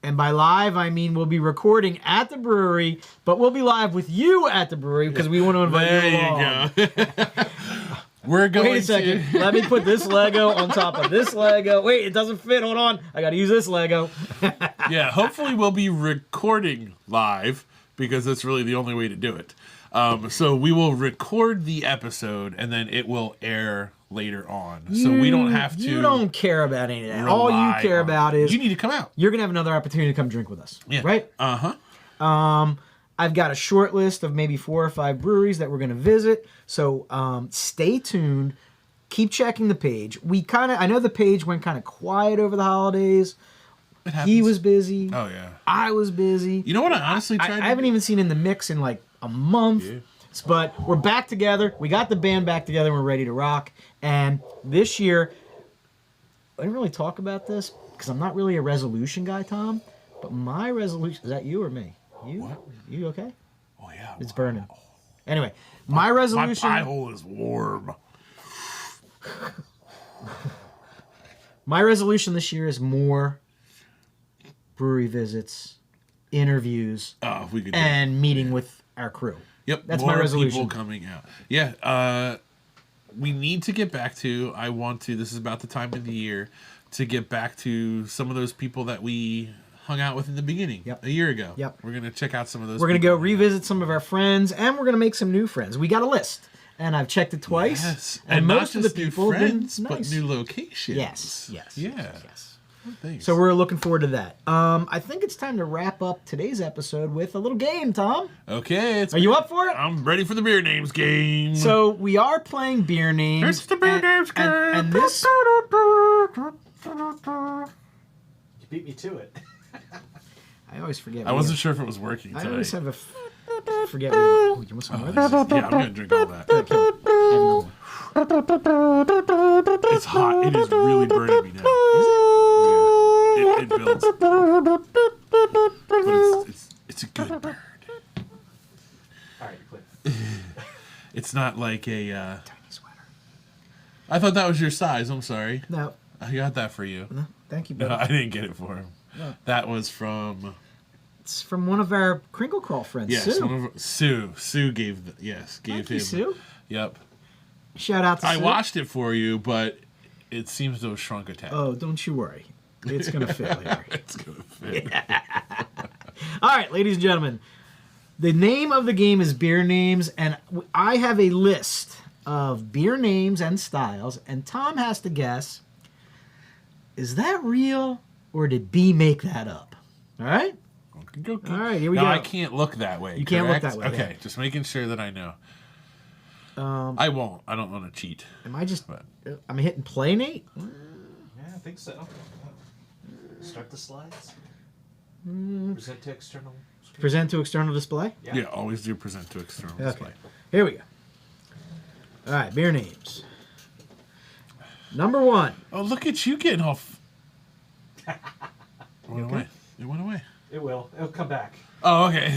And by live, I mean we'll be recording at the brewery, but we'll be live with you at the brewery because we want to invite you along. There you go. We're going Wait a second. Let me put this Lego on top of this Lego. Wait, it doesn't fit. Hold on. I got to use this Lego. Yeah, hopefully we'll be recording live because that's really the only way to do it. So we will record the episode and then it will air later on. So we don't have to. You don't care about any of that. All you care about is you need to come out. You're gonna have another opportunity to come drink with us. Yeah. Right? I've got a short list of maybe 4 or 5 breweries that we're gonna visit. So stay tuned. Keep checking the page. I know the page went kind of quiet over the holidays. He was busy. Oh yeah. I was busy. You know what? I honestly tried. I haven't even seen In the Mix in like a month. Yeah. But we're back together. We got the band back together. We're ready to rock. And this year, I didn't really talk about this because I'm not really a resolution guy, Tom. But my resolution, is that you or me? You? What? You okay? Oh yeah. It's burning. Anyway, my resolution. My pie hole is warm. My resolution this year is more brewery visits, interviews, and meeting with our crew. Yep, that's more my resolution. People coming out. Yeah, we need to get back to. I want to. This is about the time of the year to get back to some of those people that we hung out with in the beginning. Yep. A year ago. Yep. We're gonna check out some of those. We're gonna go revisit some of our friends, and we're gonna make some new friends. We got a list. And I've checked it twice. Yes. And most of the people friends, have been nice. but new locations. Yes. Yeah. Yes. Thanks. So we're looking forward to that. I think it's time to wrap up today's episode with a little game, Tom. Okay. Are you up for it? I'm ready for the beer names game. So we are playing beer names. It's the beer names game. And this... You beat me to it. I always forget. I wasn't sure if it was working today. I always have a... Forget me. Oh, you want some more of this? Yeah, I'm going to drink all that. It's hot. It is really burning me now. Is it? Yeah, it builds. But it's a good burn. All right, quit. It's not like a... Tiny sweater. I thought that was your size. I'm sorry. No. I got that for you. No, thank you, No, buddy. I didn't get it for him. No. That was from... It's from one of our Crinkle Crawl friends, Yes, Sue. Sue gave Thank him. you, Sue. Yep. Shout out to Sue. I washed it for you, but it seems to have shrunk a tad. Oh, don't you worry. It's going to fit later. It's gonna fit. All right, ladies and gentlemen. The name of the game is Beer Names, and I have a list of beer names and styles, and Tom has to guess, is that real, or did B make that up? All right? All right, here we go. I can't look that way. You can't look correct? that way, Okay, yeah. just making sure that I know. I won't. I don't want to cheat. Am I just... But- I'm hitting play, Nate? Yeah, I think so. Start the slides. Present to external. Screen. Present to external display? Yeah, always do present to external display. Here we go. All right, beer names. Number 1. Oh, look at you getting off. It went away. It went away. It will. It'll come back. Oh, okay.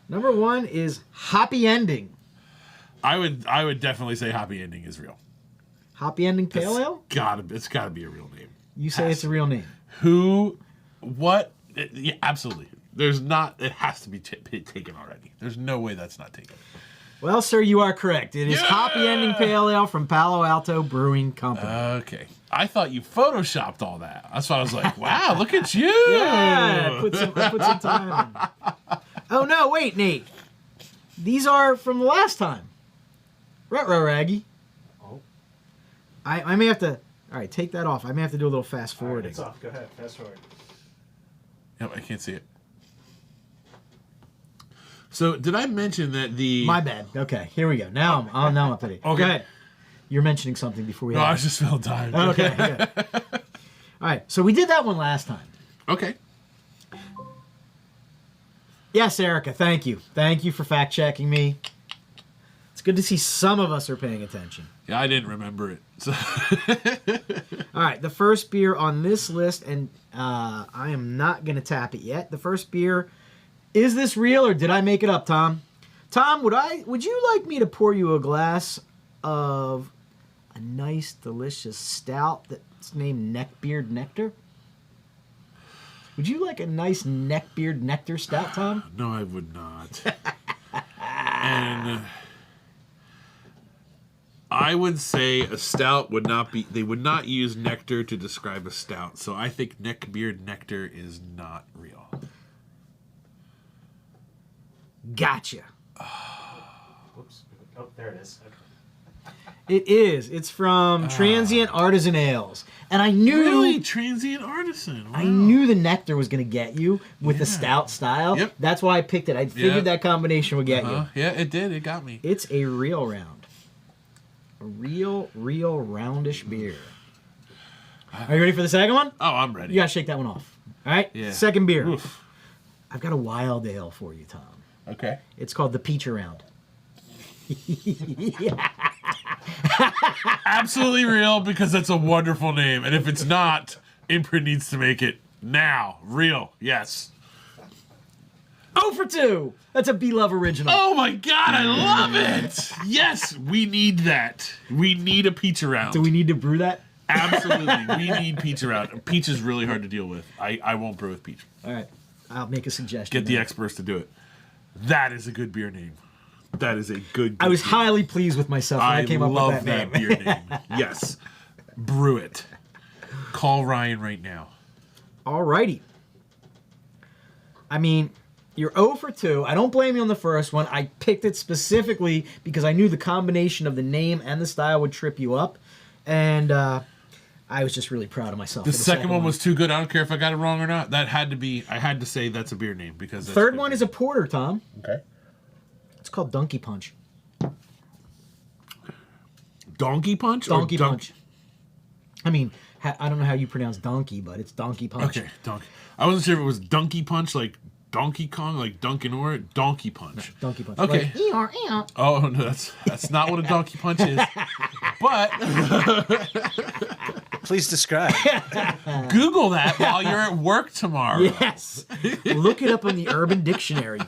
Number 1 is Hoppy Ending. I would definitely say Happy Ending is real. Hoppy Ending Pale Ale? It's gotta be a real name. You say it's a real name. What? Yeah, absolutely. There's not. It has to be taken already. There's no way that's not taken. Well, sir, you are correct. It is Hoppy Ending Pale Ale from Palo Alto Brewing Company. Okay. I thought you photoshopped all that. That's why I was like, wow, look at you. Yeah, I put some time in. Oh, no, wait, Nate. These are from the last time. Ruh-roh, Raggy. Oh. I may have to... All right, take that off. I may have to do a little fast All right, forwarding. it's off. Go ahead. Fast forward. Yep, I can't see it. So, did I mention that the... My bad. Okay, here we go. Now I'm up to date. Okay. Go ahead. You're mentioning something before we... No, I just felt tired. Okay. All right, so we did that one last time. Okay. Yes, Erica, thank you. Thank you for fact-checking me. It's good to see some of us are paying attention. Yeah, I didn't remember it. So All right, the first beer on this list, and I am not going to tap it yet. The first beer, is this real or did I make it up, Tom? Tom, would you like me to pour you a glass of a nice, delicious stout that's named Neckbeard Nectar? Would you like a nice Neckbeard Nectar stout, Tom? No, I would not. And I would say a stout would not be. They would not use nectar to describe a stout. So I think neckbeard nectar is not real. Gotcha. Whoops. Oh, there it is. Okay. It is. It's from Transient Artisan Ales. And I knew... Really? Transient Artisan. Wow. I knew the nectar was going to get you with the stout style. Yep. That's why I picked it. I figured that combination would get you. Yeah, it did. It got me. It's a real round. A real roundish beer. Are you ready for the second one? Oh, I'm ready. You got to shake that one off. All right? Yeah. Second beer. Oof. I've got a wild ale for you, Tom. Okay. It's called the Peach Around. Absolutely real, because that's a wonderful name. And if it's not, Imprint needs to make it now. Real. Yes. 0 for 2. That's a B-Love original. Oh my God, I love it. Yes, we need that. We need a peach around. Do we need to brew that? Absolutely. We need peach around. Peach is really hard to deal with. I won't brew with peach. All right. I'll make a suggestion. Get the experts to do it. That is a good beer name. That is a good I was beer highly pleased with myself when I came up love with that name. beer name. Yes. Brew it. Call Ryan right now. Alrighty. I mean, you're 0 for 2. I don't blame you on the first one. I picked it specifically because I knew the combination of the name and the style would trip you up. And I was just really proud of myself. The for second one was too good. I don't care if I got it wrong or not. That had to be, I had to say that's a beer name because that's Third one is a porter, Tom. Okay. It's called Donkey Punch. Donkey Punch? Donkey Punch. I mean, I don't know how you pronounce donkey, but it's Donkey Punch. Okay, donkey. I wasn't sure if it was Donkey Punch, like Donkey Kong, like Dunkin' or Donkey Punch. No, Donkey Punch. Okay. Like, Oh no, that's not what a Donkey Punch is. But Please describe. Google that while you're at work tomorrow. Yes. Look it up in the Urban Dictionary.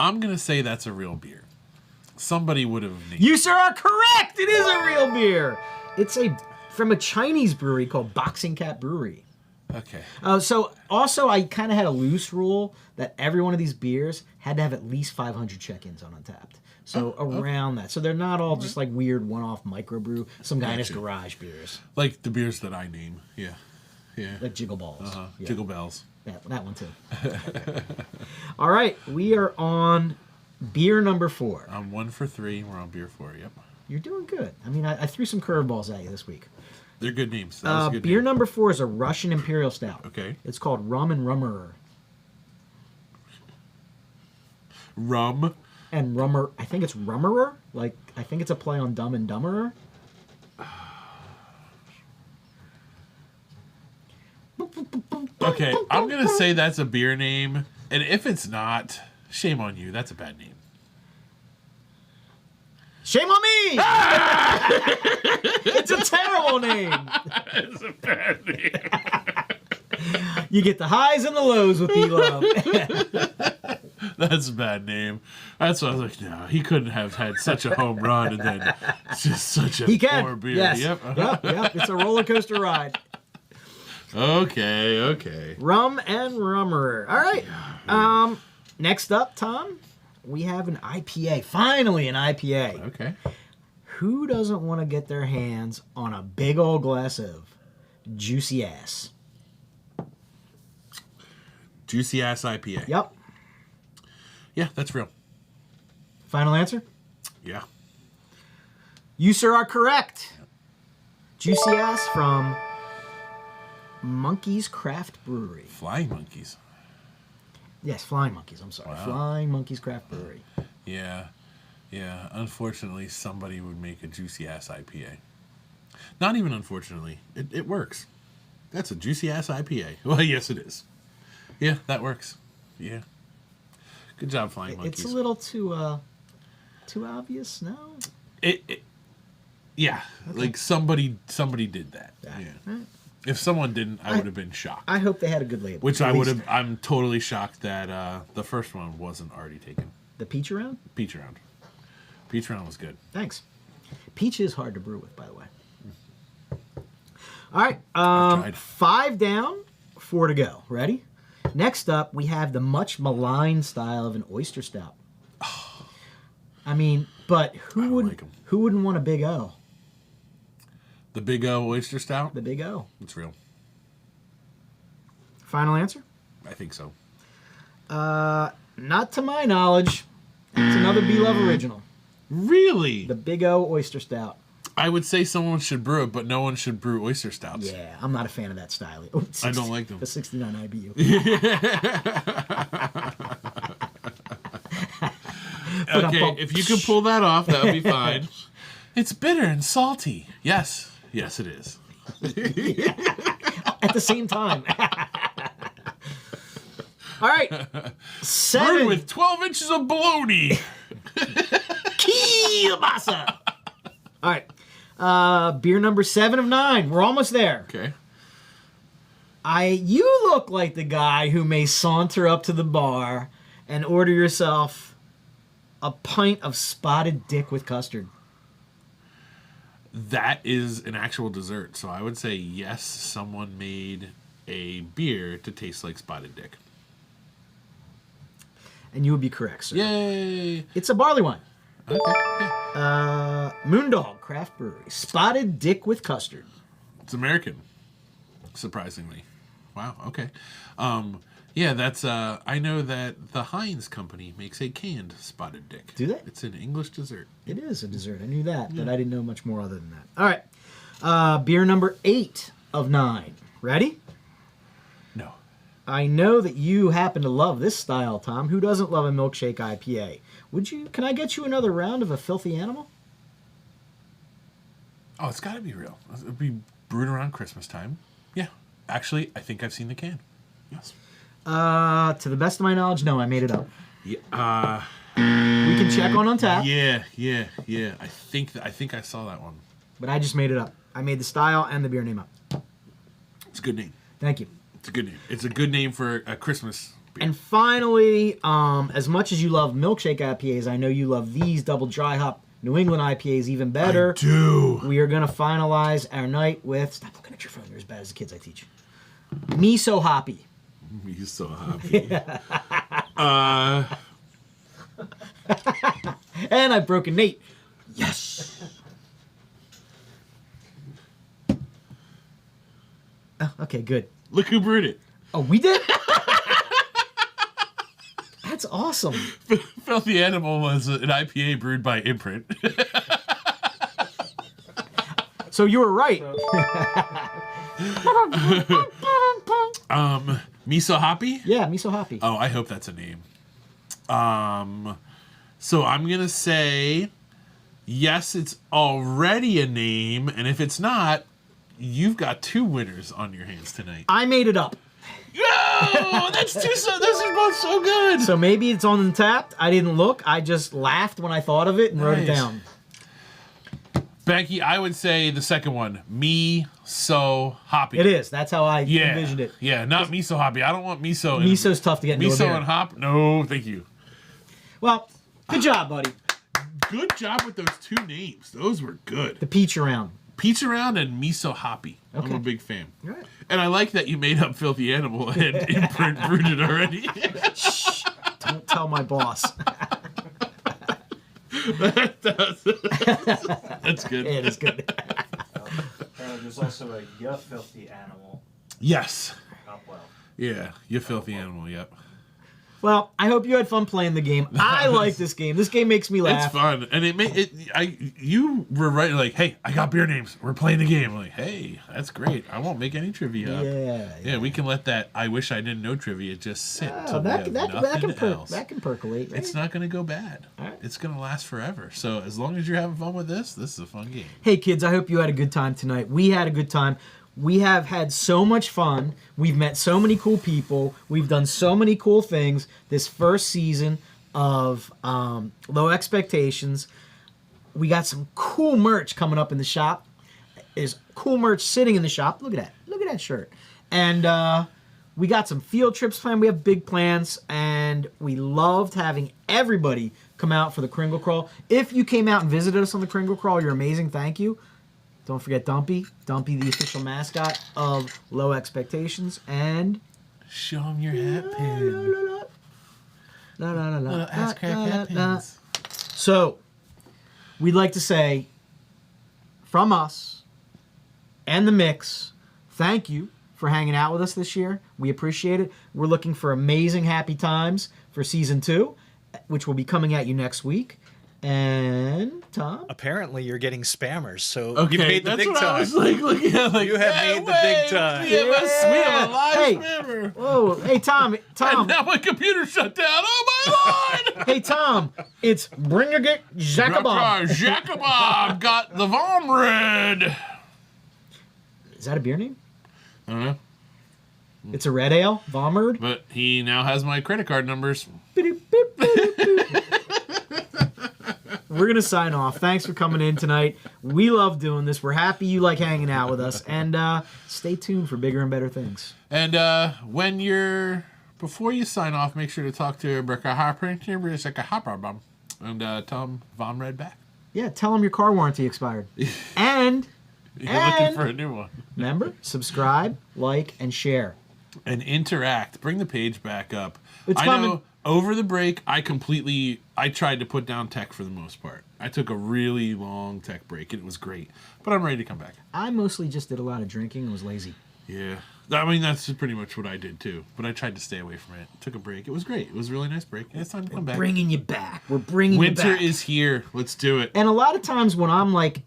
I'm gonna say that's a real beer. Somebody would have named. You, sir, are correct. It is a real beer. It's from a Chinese brewery called Boxing Cat Brewery. Okay. So also, I kind of had a loose rule that every one of these beers had to have at least 500 check-ins on UnTappd. So around that. So they're not all just like weird one-off microbrew, some guy in his garage beers. Like the beers that I name. Yeah. Yeah. Like Jiggle Balls. Yeah. Jiggle Bells. That one too. All right, we are on beer number 4. I'm 1 for 3. We're on beer 4. Yep. You're doing good. I mean, I threw some curveballs at you this week. They're good names. That was a good Beer name. number 4 is a Russian Imperial Stout. Okay. It's called Rum and Rummerer. Rum. And Rummer, I think it's Rummerer. Like, I think it's a play on Dumb and Dumberer. Okay, I'm gonna say that's a beer name, and if it's not, shame on you. That's a bad name. Shame on me! It's a terrible name. It's a bad name. You get the highs and the lows with B-Love. That's a bad name. That's why I was like, no, he couldn't have had such a home run and then just such a He can. poor beer. Yes. Yep. Yep. It's a roller coaster ride. Okay. Rum and Rummerer. All right. Next up, Tom, we have an IPA. Finally, an IPA. Okay. Who doesn't want to get their hands on a big old glass of juicy ass? Juicy ass IPA. Yep. Yeah, that's real. Final answer? Yeah. You, sir, are correct. Juicy ass from Monkey's Craft Brewery. Flying monkeys. Yes, Flying Monkeys. I'm sorry. Wow. Flying Monkeys Craft Brewery. Yeah. Unfortunately, somebody would make a juicy ass IPA. Not even unfortunately. It works. That's a juicy ass IPA. Well, yes, it is. Yeah, that works. Yeah. Good job, Flying Monkeys. It's a little too obvious, no? Yeah, okay. Like somebody did that. Yeah. Right. If someone didn't, I would have been shocked. I hope they had a good label. Which I would have. I'm totally shocked that the first one wasn't already taken. The Peach Around? Peach Around. Peach Around was good. Thanks. Peach is hard to brew with, by the way. All right. 5 down, 4 to go. Ready? Next up, we have the much maligned style of an oyster stout. I mean, but who wouldn't want a Big O? The Big O Oyster Stout? The Big O. It's real. Final answer? I think so. Not to my knowledge. It's another Be Love original. Really? The Big O Oyster Stout. I would say someone should brew it, but no one should brew oyster stouts. Yeah, I'm not a fan of that style. Oh, I don't like them. The 69 IBU. Okay, if you could pull that off, that would be fine. It's bitter and salty. Yes. Yes, it is. At the same time. All right. 7. Brewed with 12 inches of bologna. Kielbasa. All right. Beer number 7 of 9. We're almost there. Okay. You look like the guy who may saunter up to the bar and order yourself a pint of spotted dick with custard. That is an actual dessert, so I would say yes, someone made a beer to taste like spotted dick. And you would be correct, sir. Yay! It's a barley wine. Okay. Yeah. Moondog Craft Brewery. Spotted dick with custard. It's American, surprisingly. Wow, okay. Yeah, that's, I know that the Heinz company makes a canned spotted dick. Do they? It's an English dessert. It is a dessert. I knew that, but I didn't know much more other than that. All right. Beer number 8 of 9. Ready? No. I know that you happen to love this style, Tom. Who doesn't love a milkshake IPA? Can I get you another round of a filthy animal? Oh, it's got to be real. It'll be brewed around Christmas time. Yeah. Actually, I think I've seen the can. Yes. To the best of my knowledge, no, I made it up. Yeah. We can check on UnTappd. Yeah. I think I saw that one. But I just made it up. I made the style and the beer name up. It's a good name. Thank you. It's a good name. It's a good name for a Christmas beer. And finally, as much as you love milkshake IPAs, I know you love these double dry hop New England IPAs even better. I do. We are going to finalize our night with... Stop looking at your phone. You're as bad as the kids I teach. Miso Hoppy. He's so happy. And I've broken Nate. Yes. Oh, okay, good. Look who brewed it. Oh, we did? That's awesome. Filthy Animal was an IPA brewed by Imprint. So you were right. Miso Hoppy? Yeah, Miso Hoppy. Oh, I hope that's a name. So I'm going to say, yes, it's already a name. And if it's not, you've got 2 winners on your hands tonight. I made it up. No! Those are both so good! So maybe it's on UnTappd. I didn't look. I just laughed when I thought of it and wrote it down. Becky, I would say the second one. Miso Hoppy. It is. That's how I envisioned it. Yeah, not Miso Hoppy. I don't want miso. Miso's tough to get into a Miso beer. and hop? No, thank you. Well, good job, buddy. Good job with those 2 names. Those were good. The peach around. Peach Around and Miso Hoppy. Okay. I'm a big fan. All right. And I like that you made up Filthy Animal and Imprint brewed it already. Shh. Don't tell my boss. That's good. It is good. There's also a Ya Filthy Animal. Yes. Hopwell. Yeah, you Filthy Animal, yep. Well, I hope you had fun playing the game. I like this game. This game makes me laugh. It's fun, and you were right. Like, hey, I got beer names. We're playing the game. I'm like, hey, that's great. I won't make any trivia up. Yeah. We can let that. I wish I didn't know trivia just sit. Till that can percolate. Right? It's not going to go bad. Right. It's going to last forever. So as long as you're having fun with this is a fun game. Hey, kids, I hope you had a good time tonight. We had a good time. We have had so much fun. We've met so many cool people. We've done so many cool things this first season of Low Expectations. We got some cool merch coming up in the shop. There's cool merch sitting in the shop. Look at that. Look at that shirt. And we got some field trips planned. We have big plans. And we loved having everybody come out for the Kringle Crawl. If you came out and visited us on the Kringle Crawl, you're amazing. Thank you. Don't forget Dumpy. Dumpy, the official mascot of Low Expectations. And Show them your hat pin. Little ass crack hat pins. So, we'd like to say, from us and the mix, thank you for hanging out with us this year. We appreciate it. We're looking for amazing happy times for season 2, which will be coming at you next week. And Tom, Apparently, you're getting spammers, so Okay, you made the that's big what I time. was like looking at. Like, You have made the big time. We have a live Hey. spammer. whoa, hey Tom, And now my computer shut down. Oh my lord! hey Tom, it's Bringagit Jacobon. Jacob got the Vom Red. Is that a beer name? I don't know, It's a red ale, Vommerd. but he now has my credit card numbers. We're going to sign off. Thanks for coming in tonight. We love doing this. We're happy you like hanging out with us. And stay tuned for bigger and better things. And before you sign off, make sure to talk to Rebecca Harper and tell him Vom Red back. Yeah, tell them your car warranty expired. And You're looking for a new one. remember, subscribe, like, and share. And interact. Bring the page back up. It's I coming. know over the break, I tried to put down tech for the most part. I took a really long tech break, and it was great. But I'm ready to come back. I mostly just did a lot of drinking and was lazy. Yeah. I mean, that's pretty much what I did, too. But I tried to stay away from it. Took a break. It was great. It was a really nice break. And it's time to come back. Bringing you back. We're bringing you back. Winter is here. Let's do it. And a lot of times when I'm like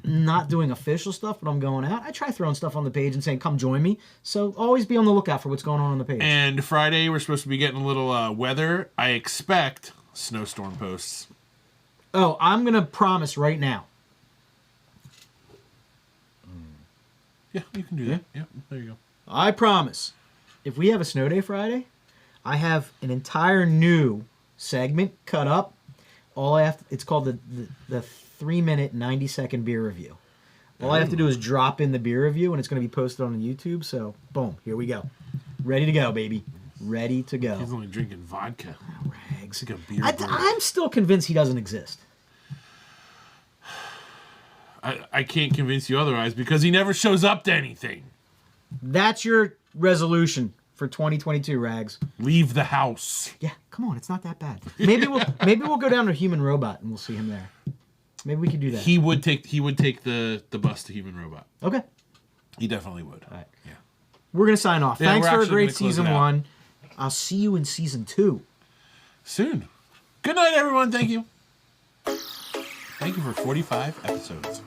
not doing official stuff, but I'm going out, I try throwing stuff on the page and saying, come join me. So always be on the lookout for what's going on the page. And Friday, we're supposed to be getting a little weather. I expect snowstorm posts. Oh, I'm going to promise right now. Yeah, you can do that. Yeah, there you go. I promise. If we have a snow day Friday, I have an entire new segment cut up. It's called the 3-minute 90-second beer review. All I have to do is drop in the beer review, and it's going to be posted on YouTube. So, boom, here we go. Ready to go, baby. Ready to go. He's only drinking vodka. Rags. It's like a beer. I'm still convinced he doesn't exist. I can't convince you otherwise because he never shows up to anything. That's your resolution for 2022, Rags. Leave the house. Yeah, come on, it's not that bad. Maybe we'll go down to Human Robot and we'll see him there. Maybe we could do that. He would take the bus to Human Robot. Okay. He definitely would. All right. Yeah. We're gonna sign off. Yeah, Thanks we're for a actually great gonna close season it out. 1. I'll see you in season 2. Soon. Good night, everyone. Thank you. Thank you for 45 episodes.